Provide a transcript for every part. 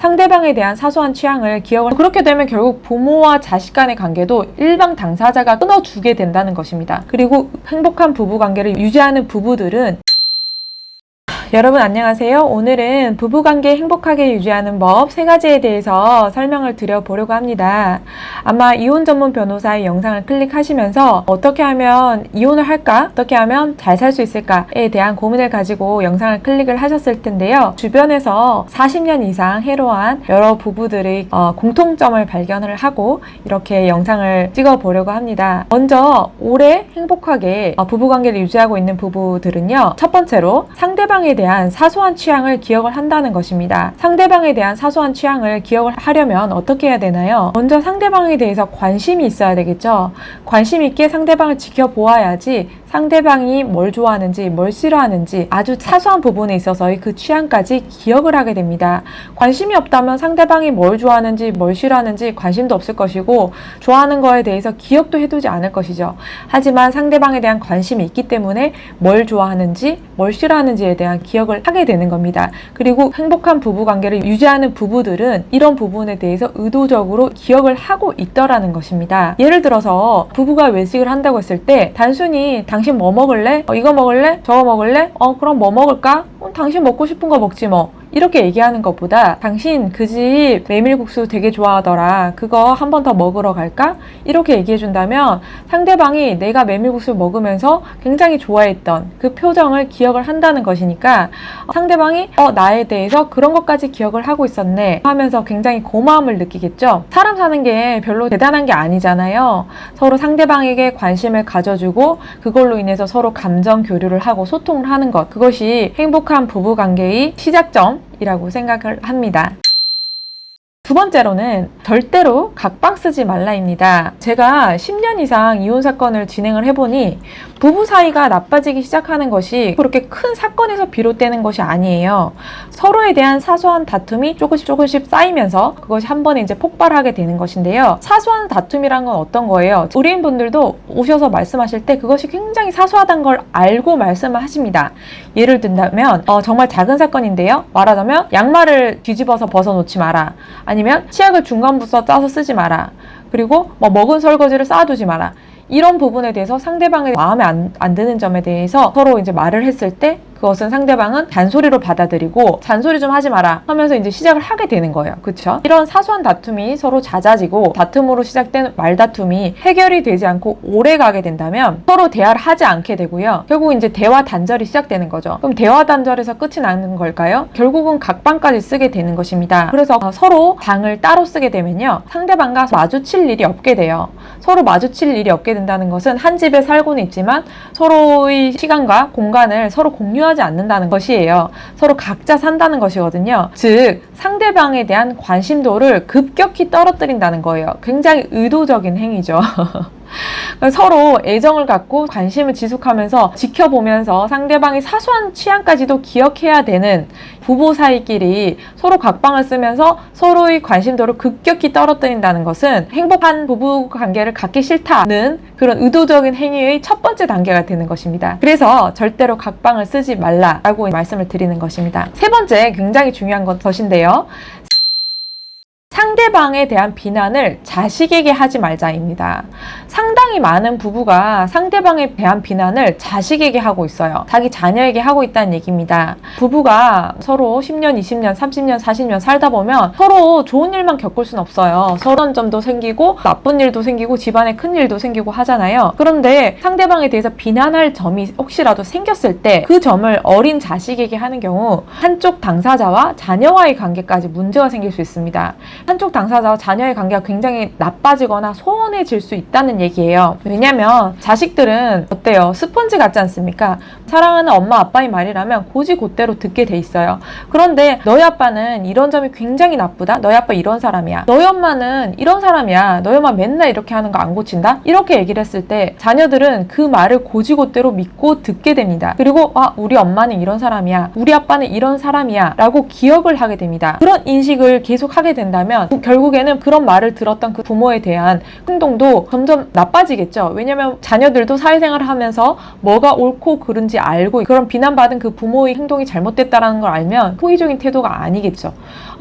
상대방에 대한 사소한 취향을 기억을 그렇게 되면 결국 부모와 자식 간의 관계도 일방 당사자가 끊어주게 된다는 것입니다. 그리고 행복한 부부관계를 유지하는 부부들은 여러분 안녕하세요. 오늘은 부부관계 행복하게 유지하는 법 3가지에 대해서 설명을 드려보려고 합니다. 아마 이혼 전문 변호사의 영상을 클릭하시면서 어떻게 하면 이혼을 할까? 어떻게 하면 잘 살 수 있을까에 대한 고민을 가지고 영상을 클릭을 하셨을 텐데요. 주변에서 40년 이상 해로한 여러 부부들의 공통점을 발견을 하고 이렇게 영상을 찍어보려고 합니다. 먼저 오래 행복하게 부부관계를 유지하고 있는 부부들은요. 첫 번째로 상대방에 대한 사소한 취향을 기억을 한다는 것입니다. 상대방에 대한 사소한 취향을 기억을 하려면 어떻게 해야 되나요? 먼저 상대방에 대해서 관심이 있어야 되겠죠. 관심 있게 상대방을 지켜보아야지 상대방이 뭘 좋아하는지 뭘 싫어하는지 아주 사소한 부분에 있어서의 그 취향까지 기억을 하게 됩니다. 관심이 없다면 상대방이 뭘 좋아하는지 뭘 싫어하는지 관심도 없을 것이고 좋아하는 거에 대해서 기억도 해두지 않을 것이죠. 하지만 상대방에 대한 관심이 있기 때문에 뭘 좋아하는지 뭘 싫어하는지에 대한 기억을 하게 되는 겁니다. 그리고 행복한 부부관계를 유지하는 부부들은 이런 부분에 대해서 의도적으로 기억을 하고 있더라는 것입니다. 예를 들어서 부부가 외식을 한다고 했을 때 단순히 당신 뭐 먹을래? 이거 먹을래? 저거 먹을래? 그럼 뭐 먹을까? 당신 먹고 싶은 거 먹지 뭐. 이렇게 얘기하는 것보다 당신 그 집 메밀국수 되게 좋아하더라. 그거 한 번 더 먹으러 갈까? 이렇게 얘기해준다면 상대방이 내가 메밀국수 먹으면서 굉장히 좋아했던 그 표정을 기억을 한다는 것이니까 상대방이 나에 대해서 그런 것까지 기억을 하고 있었네 하면서 굉장히 고마움을 느끼겠죠. 사람 사는 게 별로 대단한 게 아니잖아요. 서로 상대방에게 관심을 가져주고 그걸로 인해서 서로 감정 교류를 하고 소통을 하는 것, 그것이 행복한 부부관계의 시작점이라고 생각을 합니다. 두 번째로는 절대로 각방 쓰지 말라입니다. 제가 10년 이상 이혼 사건을 진행을 해보니 부부 사이가 나빠지기 시작하는 것이 그렇게 큰 사건에서 비롯되는 것이 아니에요. 서로에 대한 사소한 다툼이 조금씩 쌓이면서 그것이 한 번에 이제 폭발하게 되는 것인데요. 사소한 다툼이란 건 어떤 거예요? 의뢰인분들도 오셔서 말씀하실 때 그것이 굉장히 사소하다는 걸 알고 말씀을 하십니다. 예를 든다면 정말 작은 사건인데요. 말하자면 양말을 뒤집어서 벗어놓지 마라. 아니면 치약을 중간부서 짜서 쓰지 마라. 그리고 먹은 설거지를 쌓아두지 마라. 이런 부분에 대해서 상대방의 마음에 안 드는 점에 대해서 서로 이제 말을 했을 때 그것은 상대방은 잔소리로 받아들이고 잔소리 좀 하지 마라 하면서 이제 시작을 하게 되는 거예요. 그렇죠? 이런 사소한 다툼이 서로 잦아지고 다툼으로 시작된 말다툼이 해결이 되지 않고 오래 가게 된다면 서로 대화를 하지 않게 되고요. 결국 이제 대화 단절이 시작되는 거죠. 그럼 대화 단절에서 끝이 나는 걸까요? 결국은 각방까지 쓰게 되는 것입니다. 그래서 서로 방을 따로 쓰게 되면요. 상대방과 마주칠 일이 없게 돼요. 서로 마주칠 일이 없게 된다는 것은 한 집에 살고는 있지만 서로의 시간과 공간을 서로 공유하지 않는다는 것이에요. 서로 각자 산다는 것이거든요. 즉 상대방에 대한 관심도를 급격히 떨어뜨린다는 거예요. 굉장히 의도적인 행위죠. 서로 애정을 갖고 관심을 지속하면서 지켜보면서 상대방의 사소한 취향까지도 기억해야 되는 부부 사이끼리 서로 각방을 쓰면서 서로의 관심도를 급격히 떨어뜨린다는 것은 행복한 부부 관계를 갖기 싫다는 그런 의도적인 행위의 첫 번째 단계가 되는 것입니다. 그래서 절대로 각방을 쓰지 말라라고 말씀을 드리는 것입니다. 세 번째 굉장히 중요한 것인데요. 상대방에 대한 비난을 자식에게 하지 말자입니다. 상당히 많은 부부가 상대방에 대한 비난을 자식에게 하고 있어요. 자기 자녀에게 하고 있다는 얘기입니다. 부부가 서로 10년, 20년, 30년, 40년 살다 보면 서로 좋은 일만 겪을 순 없어요. 서러운 점도 생기고 나쁜 일도 생기고 집안에 큰 일도 생기고 하잖아요. 그런데 상대방에 대해서 비난할 점이 혹시라도 생겼을 때 그 점을 어린 자식에게 하는 경우 한쪽 당사자와 자녀와의 관계까지 문제가 생길 수 있습니다. 한쪽 당사자와 자녀의 관계가 굉장히 나빠지거나 소원해질 수 있다는 얘기예요. 왜냐면 자식들은 어때요? 스펀지 같지 않습니까? 사랑하는 엄마 아빠의 말이라면 곧이곧대로 듣게 돼 있어요. 그런데 너희 아빠는 이런 점이 굉장히 나쁘다? 너희 아빠 이런 사람이야. 너희 엄마는 이런 사람이야. 너희 엄마 맨날 이렇게 하는 거 안 고친다? 이렇게 얘기를 했을 때 자녀들은 그 말을 곧이곧대로 믿고 듣게 됩니다. 그리고 우리 엄마는 이런 사람이야. 우리 아빠는 이런 사람이야. 라고 기억을 하게 됩니다. 그런 인식을 계속 하게 된다면 되면 결국에는 그런 말을 들었던 그 부모에 대한 행동도 점점 나빠지겠죠. 왜냐면 자녀들도 사회생활을 하면서 뭐가 옳고 그른지 알고 그런 비난받은 그 부모의 행동이 잘못됐다는 걸 알면 호의적인 태도가 아니겠죠.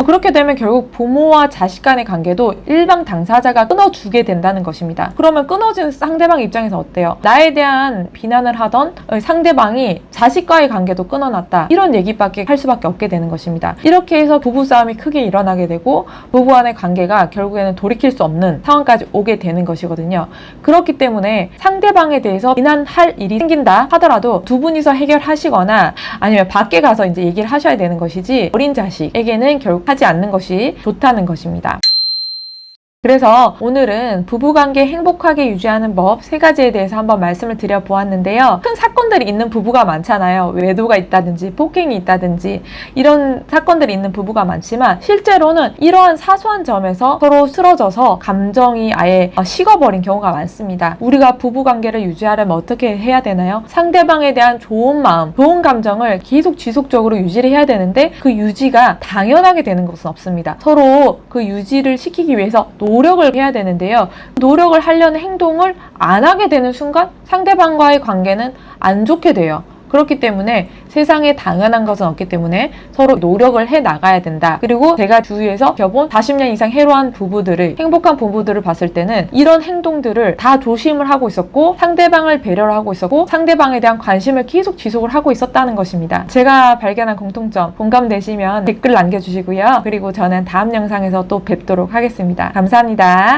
그렇게 되면 결국 부모와 자식 간의 관계도 일방 당사자가 끊어주게 된다는 것입니다. 그러면 끊어진 상대방 입장에서 어때요? 나에 대한 비난을 하던 상대방이 자식과의 관계도 끊어놨다. 이런 얘기밖에 할 수밖에 없게 되는 것입니다. 이렇게 해서 부부싸움이 크게 일어나게 되고 부부 간의 관계가 결국에는 돌이킬 수 없는 상황까지 오게 되는 것이거든요. 그렇기 때문에 상대방에 대해서 비난할 일이 생긴다 하더라도 두 분이서 해결하시거나 아니면 밖에 가서 이제 얘기를 하셔야 되는 것이지 어린 자식에게는 결국 하지 않는 것이 좋다는 것입니다. 그래서 오늘은 부부관계 행복하게 유지하는 법 3가지에 대해서 한번 말씀을 드려보았는데요. 큰 사건들이 있는 부부가 많잖아요. 외도가 있다든지 폭행이 있다든지 이런 사건들이 있는 부부가 많지만 실제로는 이러한 사소한 점에서 서로 쓰러져서 감정이 아예 식어버린 경우가 많습니다. 우리가 부부관계를 유지하려면 어떻게 해야 되나요? 상대방에 대한 좋은 마음, 좋은 감정을 계속 지속적으로 유지를 해야 되는데 그 유지가 당연하게 되는 것은 없습니다. 서로 그 유지를 시키기 위해서 노력을 해야 되는데요. 노력을 하려는 행동을 안 하게 되는 순간 상대방과의 관계는 안 좋게 돼요. 그렇기 때문에 세상에 당연한 것은 없기 때문에 서로 노력을 해 나가야 된다. 그리고 제가 주위에서 겪어본 40년 이상 해로한 부부들을, 행복한 부부들을 봤을 때는 이런 행동들을 다 조심을 하고 있었고 상대방을 배려를 하고 있었고 상대방에 대한 관심을 계속 지속을 하고 있었다는 것입니다. 제가 발견한 공통점 공감되시면 댓글 남겨주시고요. 그리고 저는 다음 영상에서 또 뵙도록 하겠습니다. 감사합니다.